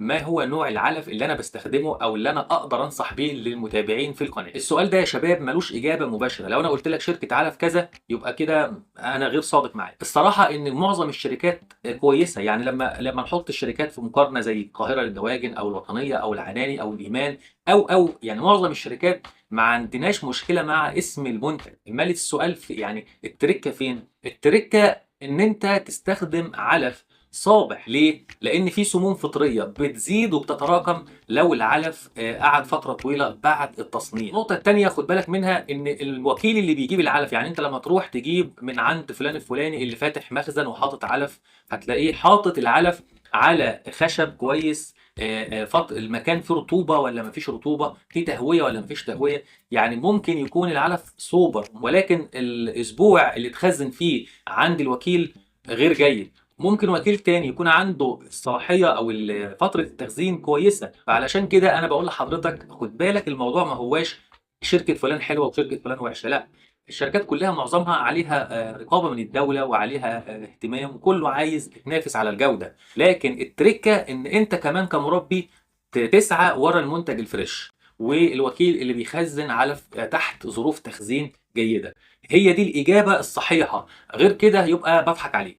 ما هو نوع العلف اللي أنا باستخدمه أو اللي أنا أقدر أنصح بيه للمتابعين في القناة؟ السؤال ده يا شباب مالوش إجابة مباشرة، لو أنا قلت لك شركة علف كذا يبقى كده أنا غير صادق معاك. الصراحة إن معظم الشركات كويسة، يعني لما نحط الشركات في مقارنة زي القاهرة للدواجن أو الوطنية أو العناني أو الإيمان أو يعني معظم الشركات ما عندناش مشكلة مع اسم المنتج. أمال السؤال في يعني التركة فين؟ التركة إن أنت تستخدم علف صابح. ليه؟ لأن في سموم فطرية بتزيد وبتتراكم لو العلف قعد فترة طويلة بعد التصنيع. النقطة التانية خد بالك منها إن الوكيل اللي بيجيب العلف، يعني أنت لما تروح تجيب من عند فلان الفلاني اللي فاتح مخزن وحاطط علف، هتلاقيه حاطط العلف على خشب كويس. المكان فيه رطوبة ولا مفيش رطوبة، فيه تهوية ولا مفيش تهوية. يعني ممكن يكون العلف سوبر ولكن الأسبوع اللي اتخزن فيه عند الوكيل غير جيد. ممكن وكيل تاني يكون عنده الصلاحيه او فتره التخزين كويسه. فعلشان كده انا بقول لحضرتك خد بالك، الموضوع ما هواش شركه فلان حلوه وشركه فلان وحشه، لا. الشركات كلها معظمها عليها رقابه من الدوله وعليها اهتمام، وكله عايز يتنافس على الجوده. لكن التركه ان انت كمان كمربي تسعى ورا المنتج الفريش، والوكيل اللي بيخزن علف تحت ظروف تخزين جيده. هي دي الاجابه الصحيحه، غير كده يبقى بضحك عليك.